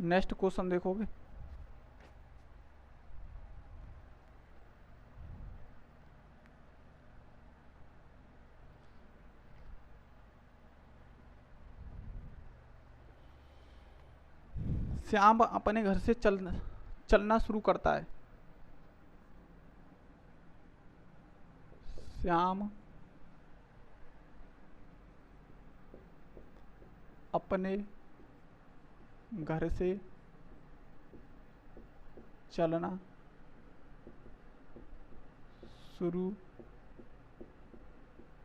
Next question देखोगे। श्याम अपने घर से चलना शुरू करता है। श्याम अपने घर से चलना शुरू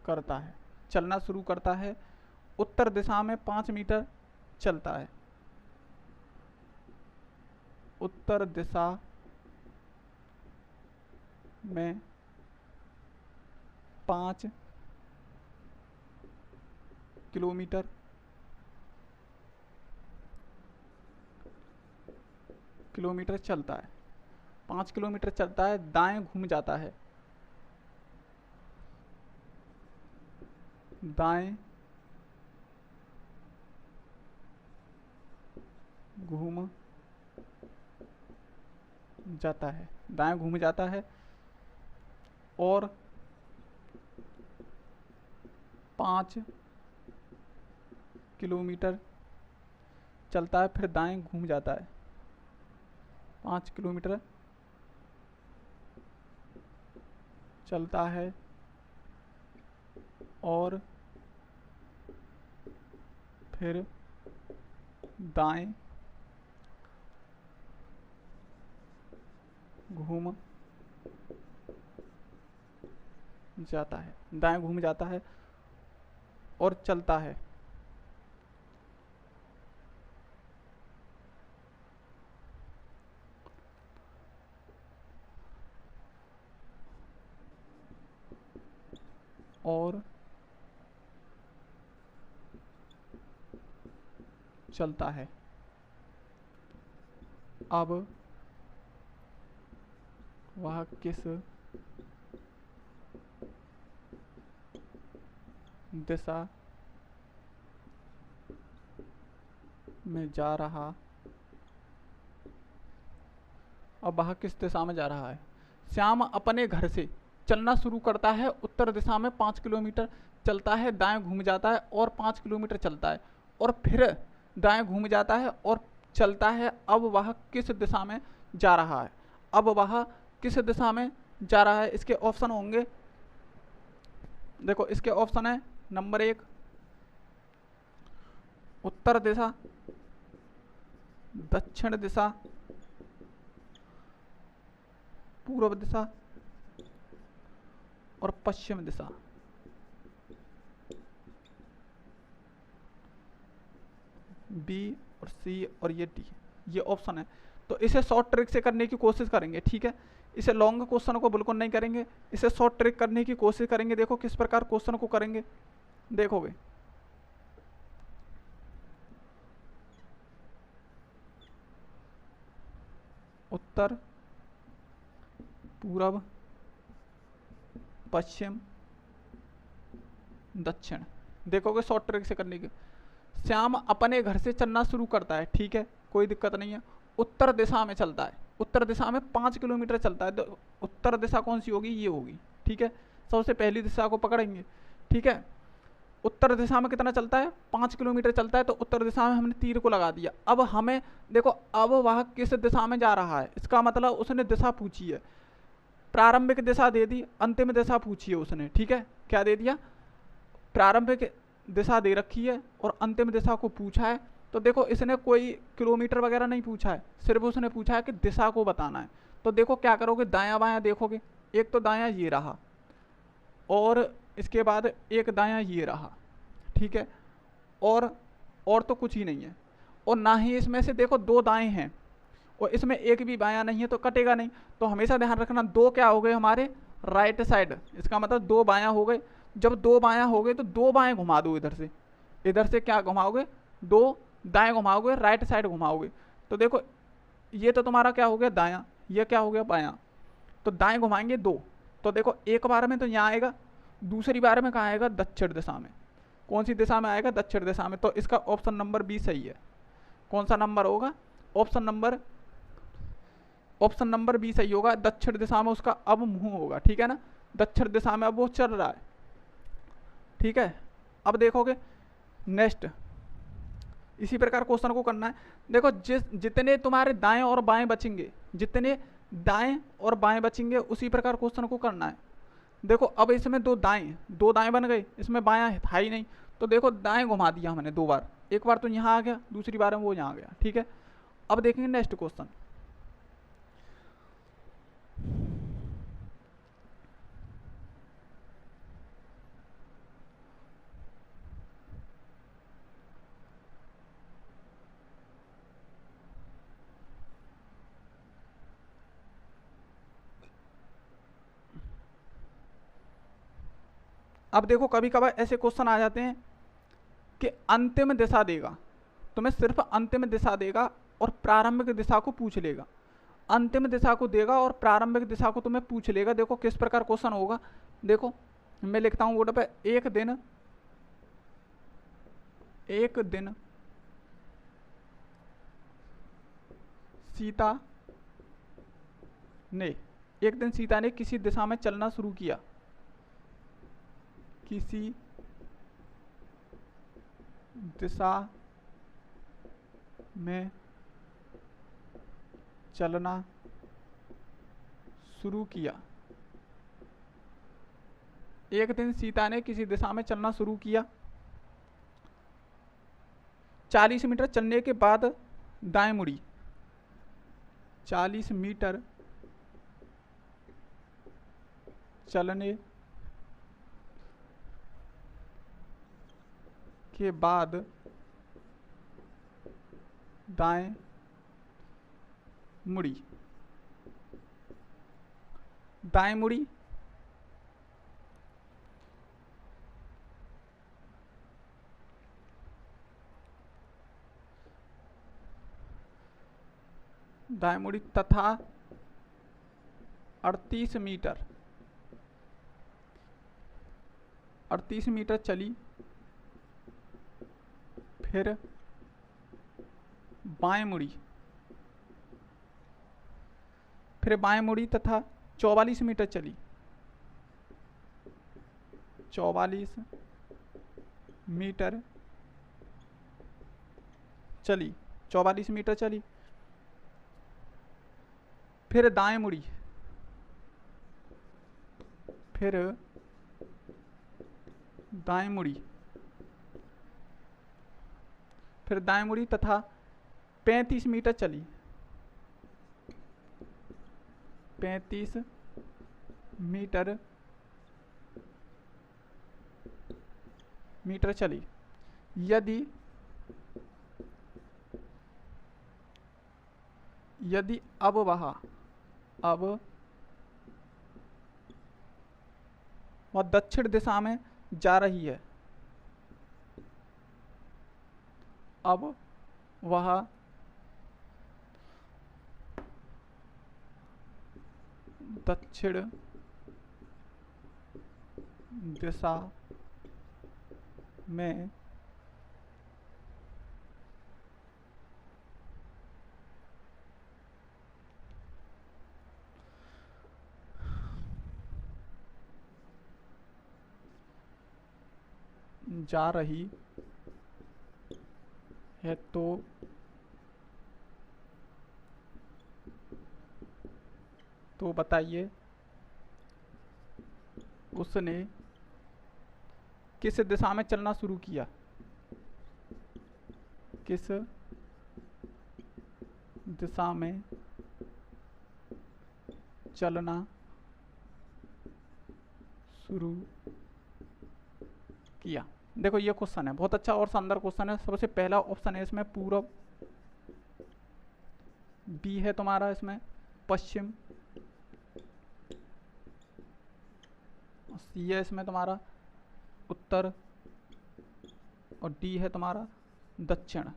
करता है। चलना शुरू करता है, उत्तर दिशा में 5 मीटर चलता है। उत्तर दिशा में 5 किलोमीटर चलता है। 5 किलोमीटर चलता है, दाएं घूम जाता है। दाएं घूम जाता है, दाएं घूम जाता है और 5 किलोमीटर चलता है, फिर दाएं घूम जाता है। 5 किलोमीटर चलता है और फिर दाएं घूम जाता है। दाएं घूम जाता है और चलता है। और चलता है। अब वह किस दिशा में जा रहा अब वह किस दिशा में जा रहा है। श्याम अपने घर से चलना शुरू करता है, उत्तर दिशा में 5 किलोमीटर चलता है, दाएं घूम जाता है और 5 किलोमीटर चलता है और फिर दाएं घूम जाता है और चलता है। अब वह किस दिशा में जा रहा है। अब वह किस दिशा में जा रहा है, इसके ऑप्शन होंगे। देखो इसके ऑप्शन है, नंबर 1 उत्तर दिशा, दक्षिण दिशा, पूर्व दिशा और पश्चिम दिशा। बी और सी और ये डी, ये ऑप्शन है। तो इसे शॉर्ट ट्रिक से करने की कोशिश करेंगे, ठीक है। इसे लॉन्ग क्वेश्चन को बिल्कुल नहीं करेंगे, इसे शॉर्ट ट्रिक करने की कोशिश करेंगे। देखो किस प्रकार क्वेश्चन को करेंगे, देखोगे। उत्तर, पूर्व, पश्चिम, दक्षिण। देखोगे शॉर्ट ट्रिक से करने की। श्याम अपने घर से चलना शुरू करता है, ठीक है, कोई दिक्कत नहीं है। उत्तर दिशा में चलता है, उत्तर दिशा में 5 किलोमीटर चलता है। तो उत्तर दिशा कौन सी होगी, ये होगी, ठीक है। सबसे पहली दिशा को पकड़ेंगे, ठीक है। उत्तर दिशा में कितना चलता है, 5 किलोमीटर चलता है। तो उत्तर दिशा में हमने तीर को लगा दिया। अब हमें देखो, अब वह किस दिशा में जा रहा है, इसका मतलब उसने दिशा पूछी है। प्रारंभिक दिशा दे दी, अंतिम दिशा पूछी है उसने, ठीक है। क्या दे दिया, प्रारंभिक दिशा दे रखी है और अंतिम दिशा को पूछा है। तो देखो इसने कोई किलोमीटर वगैरह नहीं पूछा है, सिर्फ उसने पूछा है कि दिशा को बताना है। तो देखो क्या करोगे, दायां बायां देखोगे। एक तो दायां ये रहा और इसके बाद एक दायां ये रहा, ठीक है। और तो कुछ ही नहीं है। और ना ही इसमें से देखो 2 दाएं हैं और इसमें एक भी बायां नहीं है, तो कटेगा नहीं। तो हमेशा ध्यान रखना, 2 क्या हो गए हमारे, राइट साइड। इसका मतलब 2 बायां हो गए। जब 2 बायां हो गए तो 2 बाएं घुमा दो इधर से क्या घुमाओगे, 2 दाएं घुमाओगे, राइट साइड घुमाओगे। तो देखो ये तो तुम्हारा क्या हो गया दायां, ये क्या हो गया बायां। तो दाएं घुमाएंगे 2। तो देखो एक बार में तो यहाँ आएगा, दूसरी बार में कहाँ आएगा, दक्षिण दिशा में। कौन सी दिशा में आएगा, दक्षिण दिशा में। तो इसका ऑप्शन नंबर बी सही है। कौन सा नंबर होगा, ऑप्शन नंबर बी सही होगा। दक्षिण दिशा में उसका अब मुंह होगा, ठीक है ना, दक्षिण दिशा में अब वो चल रहा है, ठीक है। अब देखोगे नेक्स्ट इसी प्रकार क्वेश्चन को करना है। देखो जितने तुम्हारे दाएं और बाएं बचेंगे, जितने दाएं और बाएं बचेंगे उसी प्रकार क्वेश्चन को करना है। देखो अब इसमें दो दाएं बन गए, इसमें बायां था ही नहीं, तो देखो दाएं घुमा दिया मैंने 2 बार, एक बार तो यहाँ आ गया, दूसरी बार में वो यहाँ आ गया, ठीक है। अब देखेंगे नेक्स्ट क्वेश्चन। अब देखो कभी कभार ऐसे क्वेश्चन आ जाते हैं कि अंतिम दिशा देगा, तुम्हें सिर्फ अंतिम दिशा देगा और प्रारंभिक दिशा को पूछ लेगा। अंतिम दिशा को देगा और प्रारंभिक दिशा को तुम्हें पूछ लेगा। देखो किस प्रकार क्वेश्चन होगा, देखो मैं लिखता हूं बोर्ड पे, एक दिन सीता ने किसी दिशा में चलना शुरू किया, किसी दिशा में चलना शुरू किया। एक दिन सीता ने किसी दिशा में चलना शुरू किया, 40 मीटर चलने के बाद दाएं मुड़ी, 40 मीटर चलने के बाद दाएं मुड़ी, दाएं मुड़ी, दाएं मुड़ी तथा 38 मीटर चली, फिर बाएं मुड़ी तथा 44 मीटर चली, 44 मीटर चली, 44 मीटर चली, फिर दाएं मुड़ी, फिर दाएं मुड़ी तथा 35 मीटर चली, 35 मीटर चली। यदि अब वह दक्षिण दिशा में जा रही है, अब वह दक्षिण दिशा में जा रही है तो बताइए उसने किस दिशा में चलना शुरू किया, किस दिशा में चलना शुरू किया। देखो ये क्वेश्चन है, बहुत अच्छा और शानदार क्वेश्चन है। सबसे पहला ऑप्शन है इसमें पूरब, बी है तुम्हारा इसमें पश्चिम, सी है इसमें तुम्हारा उत्तर, और डी है तुम्हारा दक्षिण।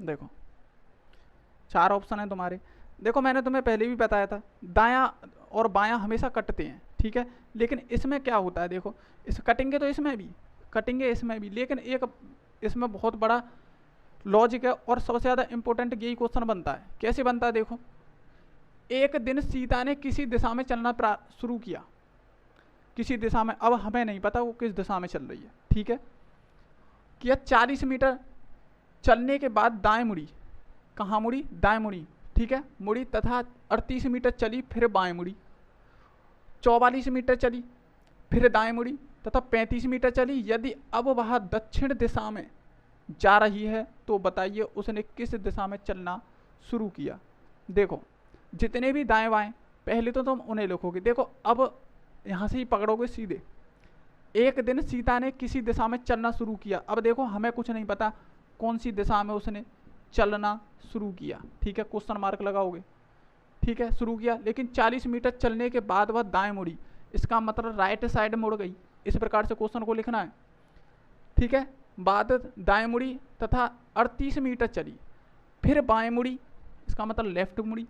देखो 4 ऑप्शन है तुम्हारे। देखो मैंने तुम्हें पहले भी बताया था दायां और बायां हमेशा कटते हैं, ठीक है, लेकिन इसमें क्या होता है, देखो इस कटेंगे तो इसमें भी, लेकिन एक इसमें बहुत बड़ा लॉजिक है, और सबसे ज़्यादा इंपॉर्टेंट यही क्वेश्चन बनता है। कैसे बनता है देखो, एक दिन सीता ने किसी दिशा में चलना शुरू किया, किसी दिशा में, अब हमें नहीं पता वो किस दिशा में चल रही है, ठीक है। किया 40 मीटर चलने के बाद दाएं मुड़ी, कहाँ मुड़ी, दाएं मुड़ी, ठीक है, मुड़ी तथा 38 मीटर चली, फिर बाएं मुड़ी, 44 मीटर चली, फिर दाएं मुड़ी तथा 35 मीटर चली। यदि अब वह दक्षिण दिशा में जा रही है तो बताइए उसने किस दिशा में चलना शुरू किया। देखो जितने भी दाएं बाएं, पहले तो तुम उन्हें लिखोगे। देखो अब यहाँ से ही पकड़ोगे सीधे, एक दिन सीता ने किसी दिशा में चलना शुरू किया। अब देखो हमें कुछ नहीं पता कौन सी दिशा में उसने चलना शुरू किया, ठीक है, क्वेश्चन मार्क लगाओगे, ठीक है, शुरू किया। लेकिन 40 मीटर चलने के बाद वह दाएं मुड़ी, इसका मतलब राइट साइड मुड़ गई। इस प्रकार से क्वेश्चन को लिखना है, ठीक है। बाद दाएं मुड़ी तथा 38 मीटर चली, फिर बाएं मुड़ी, इसका मतलब लेफ्ट मुड़ी,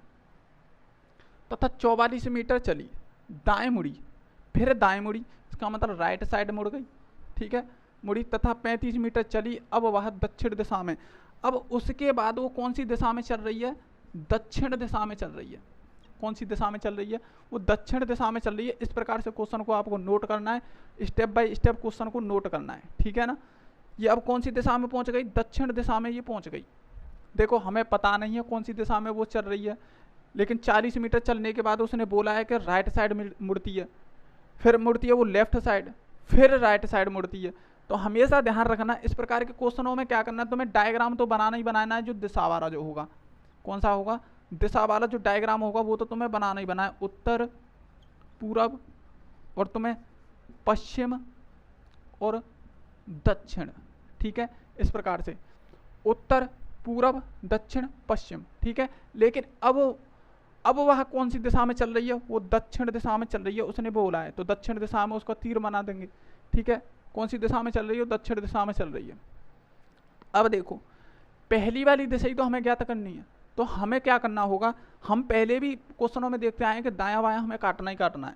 तथा 44 मीटर चली, दाएं मुड़ी, फिर दाएं मुड़ी, इसका मतलब राइट साइड मुड़ गई, ठीक है, मुड़ी तथा 35 मीटर चली। अब वह दक्षिण दिशा में, अब उसके बाद वो कौन सी दिशा में चल रही है, दक्षिण दिशा में चल रही है। कौन सी दिशा में चल रही है, वो दक्षिण दिशा में चल रही है। इस प्रकार से क्वेश्चन को आपको नोट करना है, स्टेप बाय स्टेप क्वेश्चन को नोट करना है, ठीक है ना। ये अब कौन सी दिशा में पहुंच गई, दक्षिण दिशा में ये पहुंच गई। देखो हमें पता नहीं है कौन सी दिशा में वो चल रही है, लेकिन 40 मीटर चलने के बाद उसने बोला है कि राइट साइड मुड़ती है, फिर मुड़ती है वो लेफ्ट साइड, फिर राइट साइड मुड़ती है। तो हमेशा ध्यान रखना इस प्रकार के क्वेश्चनों में क्या करना है, तुम्हें डायग्राम तो बनाना ही बनाना है, जो दिशा वाला जो होगा, कौन सा होगा, दिशा वाला जो डायग्राम होगा वो तो तुम्हें बनाना ही बनाना है। उत्तर, पूरब और तुम्हें पश्चिम और दक्षिण, ठीक है, इस प्रकार से उत्तर, पूरब, दक्षिण, पश्चिम, ठीक है। लेकिन अब वह कौन सी दिशा में चल रही है, वो दक्षिण दिशा में चल रही है, उसने बोला है, तो दक्षिण दिशा में उसका तीर बना देंगे, ठीक है। कौन सी दिशा में चल रही है, दक्षिण दिशा में चल रही है। अब देखो पहली वाली दिशा ही तो हमें ज्ञात करनी है, तो हमें क्या करना होगा, हम पहले भी क्वेश्चनों में देखते आए हैं कि दायां बायां हमें काटना ही काटना है।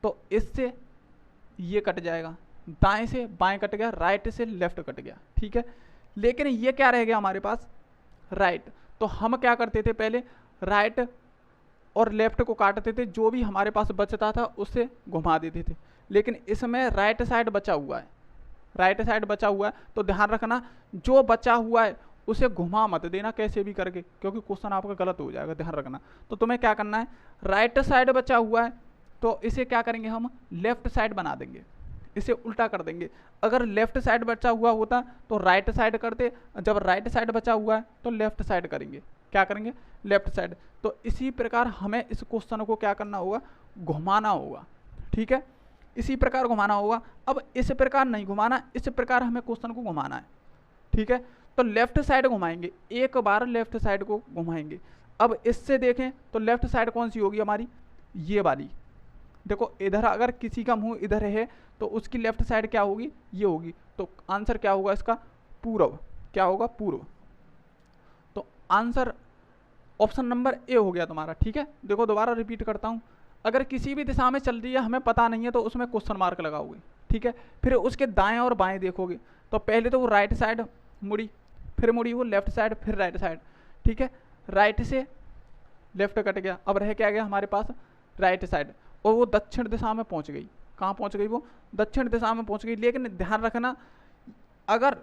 तो इससे ये कट जाएगा, दाएं से बाएं कट गया, राइट से लेफ्ट कट गया, ठीक है। लेकिन ये क्या रह गया हमारे पास, राइट। तो हम क्या करते थे, पहले राइट और लेफ्ट को काटते थे, जो भी हमारे पास बचता था उससे घुमा देते थे। लेकिन इसमें राइट साइड बचा हुआ है, राइट साइड बचा हुआ है, तो ध्यान रखना जो बचा हुआ है उसे घुमा मत देना कैसे भी करके, क्योंकि क्वेश्चन आपका गलत हो जाएगा, ध्यान रखना। तो तुम्हें क्या करना है, राइट साइड बचा हुआ है तो इसे क्या करेंगे, हम लेफ्ट साइड बना देंगे, इसे उल्टा कर देंगे। अगर लेफ्ट साइड बचा हुआ होता तो राइट साइड करते, जब राइट साइड बचा हुआ है तो लेफ्ट साइड करेंगे, क्या करेंगे, लेफ्ट साइड। तो इसी प्रकार हमें इस क्वेश्चन को क्या करना होगा, घुमाना होगा, ठीक है, इसी प्रकार घुमाना होगा। अब इस प्रकार नहीं घुमाना, इस प्रकार हमें क्वेश्चन को घुमाना है, ठीक है। तो लेफ्ट साइड घुमाएंगे, एक बार लेफ्ट साइड को घुमाएंगे। अब इससे देखें तो लेफ्ट साइड कौन सी होगी हमारी, ये वाली। देखो इधर अगर किसी का मुंह इधर है तो उसकी लेफ्ट साइड क्या होगी, ये होगी। तो आंसर क्या होगा इसका, पूर्व, क्या होगा, पूर्व। तो आंसर ऑप्शन नंबर ए हो गया तुम्हारा, ठीक है। देखो दोबारा रिपीट करता हूँ, अगर किसी भी दिशा में चल रही है हमें पता नहीं है तो उसमें क्वेश्चन मार्क लगाओगे, ठीक है। फिर उसके दाएं और बाएं देखोगे, तो पहले तो वो राइट साइड मुड़ी, फिर मुड़ी वो लेफ्ट साइड, फिर राइट साइड, ठीक है। राइट से लेफ्ट कट गया, अब रह क्या गया हमारे पास, राइट साइड, और वो दक्षिण दिशा में पहुंच गई। कहाँ पहुंच गई, वो दक्षिण दिशा में पहुंच गई। लेकिन ध्यान रखना, अगर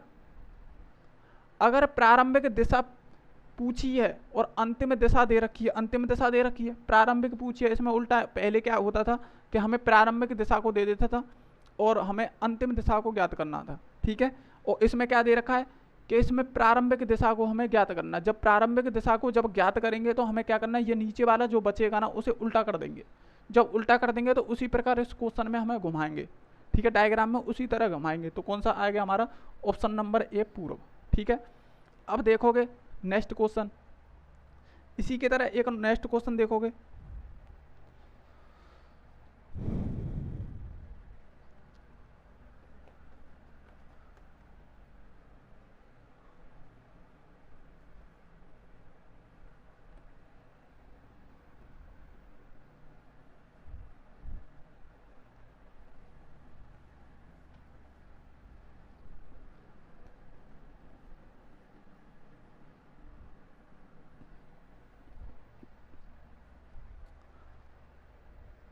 प्रारंभिक दिशा पूछी है और अंतिम दिशा दे रखी है, अंतिम दिशा दे रखी है, प्रारंभिक पूछी है, इसमें उल्टा है। पहले क्या होता था कि हमें प्रारंभिक दिशा को दे देता था और हमें अंतिम दिशा को ज्ञात करना था, ठीक है। और इसमें क्या दे रखा है कि इसमें प्रारंभिक दिशा को हमें ज्ञात करना। जब प्रारंभिक दिशा को जब ज्ञात करेंगे तो हमें क्या करना है, ये नीचे वाला जो बचेगा ना उसे उल्टा कर देंगे। जब उल्टा कर देंगे तो उसी प्रकार इस क्वेश्चन में हमें घुमाएंगे, ठीक है, डायग्राम में उसी तरह घुमाएंगे। तो कौन सा आएगा हमारा, ऑप्शन नंबर ए, पूर्व, ठीक है। अब देखोगे नेक्स्ट क्वेश्चन, इसी की तरह एक नेक्स्ट क्वेश्चन देखोगे,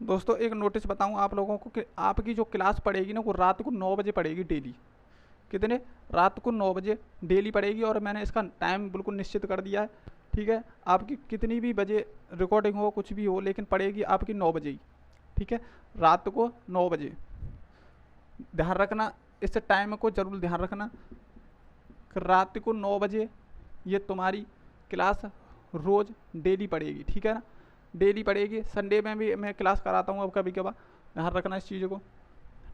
दोस्तों एक नोटिस बताऊं आप लोगों को कि आपकी जो क्लास पड़ेगी ना वो रात को 9 बजे पड़ेगी डेली। कितने? रात को 9 बजे डेली पड़ेगी, और मैंने इसका टाइम बिल्कुल निश्चित कर दिया है। ठीक है, आपकी कितनी भी बजे रिकॉर्डिंग हो कुछ भी हो, लेकिन पड़ेगी आपकी 9 बजे ही। ठीक है, रात को 9 बजे ध्यान रखना, इस टाइम को जरूर ध्यान रखना कि रात को 9 बजे ये तुम्हारी क्लास रोज़ डेली पड़ेगी। ठीक है ना, डेली पड़ेगी। संडे में भी मैं क्लास कराता हूँ अब कभी कभार, ध्यान रखना इस चीज़ को।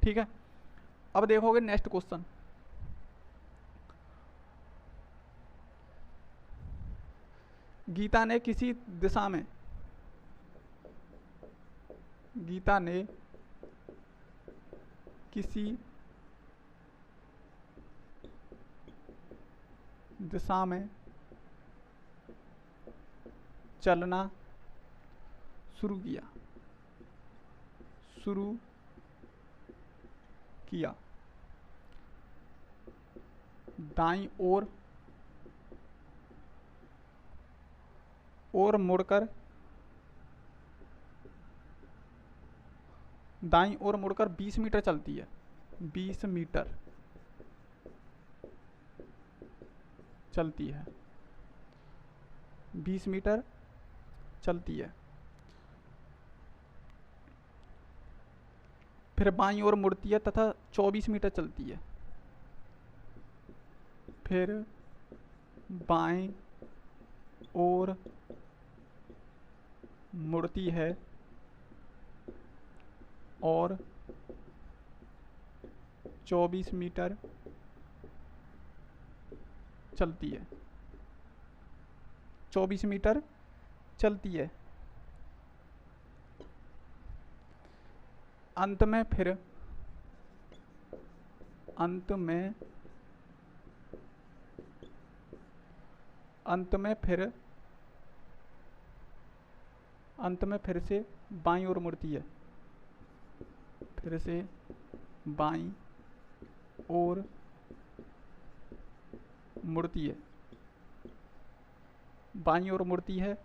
ठीक है, अब देखोगे नेक्स्ट क्वेश्चन। गीता ने किसी दिशा में चलना शुरू किया। दाईं ओर मुड़कर 20 मीटर चलती है। 20 मीटर चलती है, 20 मीटर चलती है। फिर बाईं ओर मुड़ती है तथा 24 मीटर चलती है। फिर बाईं ओर मुड़ती है और 24 मीटर चलती है। 24 मीटर चलती है। अंत में फिर से बाईं ओर मुड़ती है। फिर से बाईं ओर मुड़ती है। बाईं ओर मुड़ती है,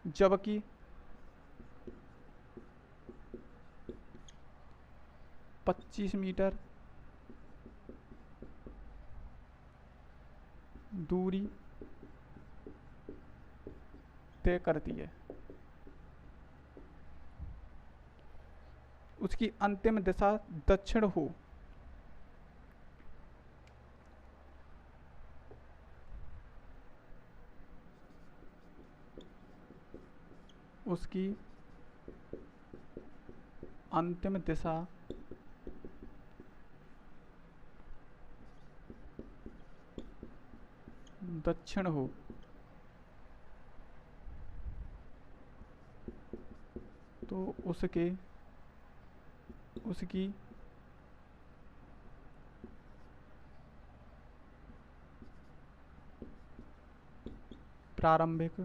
जबकि 25 मीटर दूरी तय करती है। उसकी अंतिम दिशा दक्षिण हो। उसकी अंतिम दिशा दक्षिण हो। तो उसकी प्रारंभिक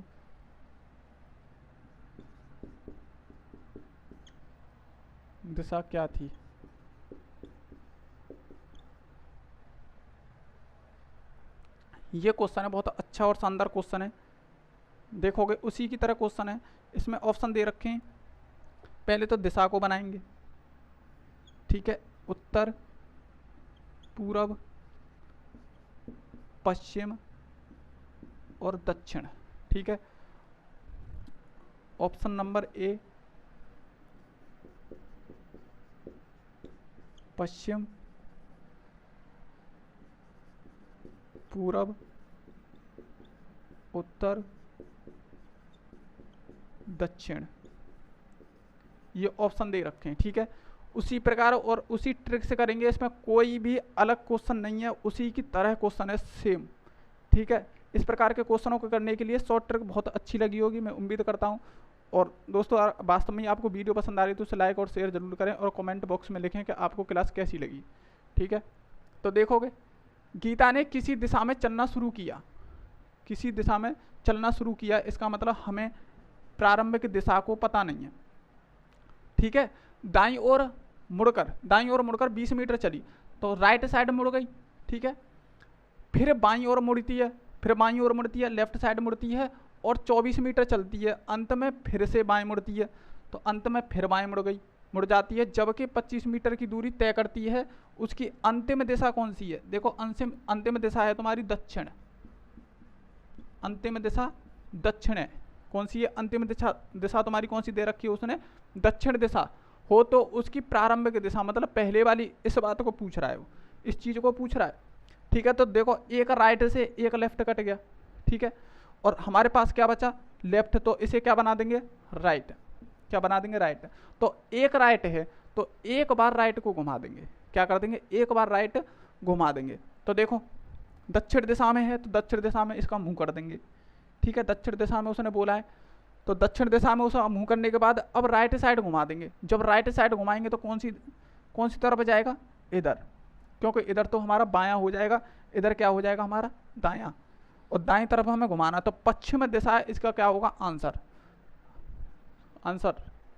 दिशा क्या थी? ये क्वेश्चन है, बहुत अच्छा और शानदार क्वेश्चन है। देखोगे उसी की तरह क्वेश्चन है, इसमें ऑप्शन दे रखे हैं। पहले तो दिशा को बनाएंगे। ठीक है, उत्तर, पूरब, पश्चिम और दक्षिण। ठीक है, ऑप्शन नंबर ए पश्चिम, पूरब, उत्तर, दक्षिण, ये ऑप्शन दे रखे हैं। ठीक है, उसी प्रकार और उसी ट्रिक से करेंगे। इसमें कोई भी अलग क्वेश्चन नहीं है, उसी की तरह क्वेश्चन है सेम। ठीक है, इस प्रकार के क्वेश्चनों को करने के लिए शॉर्ट ट्रिक बहुत अच्छी लगी होगी, मैं उम्मीद करता हूँ। और दोस्तों वास्तव में आपको वीडियो पसंद आ रही है तो उसे लाइक और शेयर जरूर करें, और कमेंट बॉक्स में लिखें कि आपको क्लास कैसी लगी। ठीक है, तो देखोगे गीता ने किसी दिशा में चलना शुरू किया। किसी दिशा में चलना शुरू किया, इसका मतलब हमें प्रारंभिक दिशा को पता नहीं है। ठीक है, दाईं ओर मुड़कर 20 मीटर चली तो राइट साइड मुड़ गई। ठीक है, फिर बाईं ओर मुड़ती है, लेफ्ट साइड मुड़ती है और 24 मीटर चलती है। अंत में फिर से बाएं मुड़ती है। तो अंत में फिर बाएं मुड़ जाती है, जबकि 25 मीटर की दूरी तय करती है। उसकी अंतिम दिशा कौन सी है? देखो अंतिम दिशा है तुम्हारी दक्षिण, अंतिम दिशा दक्षिण है। कौन सी है अंतिम दिशा तुम्हारी? कौन सी दे रखी है उसने? दक्षिण दिशा हो तो उसकी प्रारंभिक दिशा, मतलब पहले वाली, इस बात को पूछ रहा है वो, इस चीज को पूछ रहा है। ठीक है, तो देखो एक राइट से एक लेफ्ट कट गया, ठीक है, और हमारे पास क्या बचा? लेफ्ट, तो इसे क्या बना देंगे? राइट। क्या बना देंगे? राइट। तो एक राइट है तो एक बार राइट को घुमा देंगे। क्या कर देंगे? एक बार राइट घुमा देंगे। तो देखो दक्षिण दिशा में है तो दक्षिण दिशा में इसका मुंह कर देंगे। ठीक है, दक्षिण दिशा में उसने बोला है तो दक्षिण दिशा में उसका मुंह करने के बाद अब राइट साइड घुमा देंगे। जब राइट साइड घुमाएंगे तो कौन सी तरफ जाएगा? इधर, क्योंकि इधर तो हमारा बायां हो जाएगा, इधर क्या हो जाएगा हमारा? दायां। और दाएं तरफ हमें घुमाना, तो पश्चिम दिशा इसका क्या होगा? Answer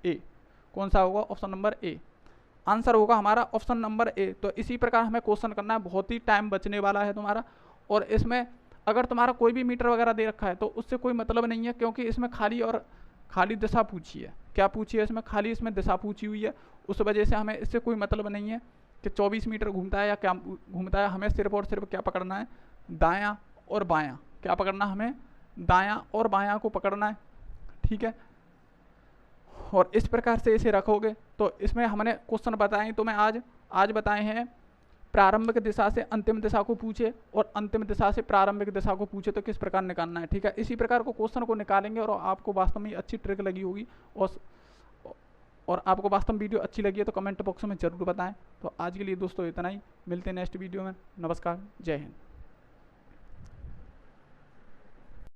A. कौन सा होगा? Option number A. आंसर होगा हमारा ऑप्शन नंबर ए। तो इसी प्रकार हमें क्वेश्चन करना है, बहुत ही टाइम बचने वाला है तुम्हारा। और इसमें अगर तुम्हारा कोई भी मीटर वगैरह दे रखा है तो उससे कोई मतलब नहीं है, क्योंकि इसमें खाली दिशा पूछी है। क्या पूछी है इसमें? खाली इसमें दिशा पूछी हुई है। उस वजह से हमें इससे कोई मतलब नहीं है कि 24 मीटर घूमता है या क्या घूमता है। हमें सिर्फ और सिर्फ क्या पकड़ना है? दायां और बायां। क्या पकड़ना? हमें दायां और बायां को पकड़ना है। ठीक है, और इस प्रकार से इसे रखोगे तो इसमें हमने क्वेश्चन बताए तो मैं आज बताए हैं प्रारंभिक दिशा से अंतिम दिशा को पूछे और अंतिम दिशा से प्रारंभिक दिशा को पूछे तो किस प्रकार निकालना है। ठीक है, इसी प्रकार को क्वेश्चन को निकालेंगे और आपको वास्तव में अच्छी ट्रिक लगी होगी। और आपको वास्तव में वीडियो अच्छी लगी है तो कमेंट बॉक्स में जरूर बताएं। तो आज के लिए दोस्तों इतना ही, मिलते हैं नेक्स्ट वीडियो में। नमस्कार, जय हिंद।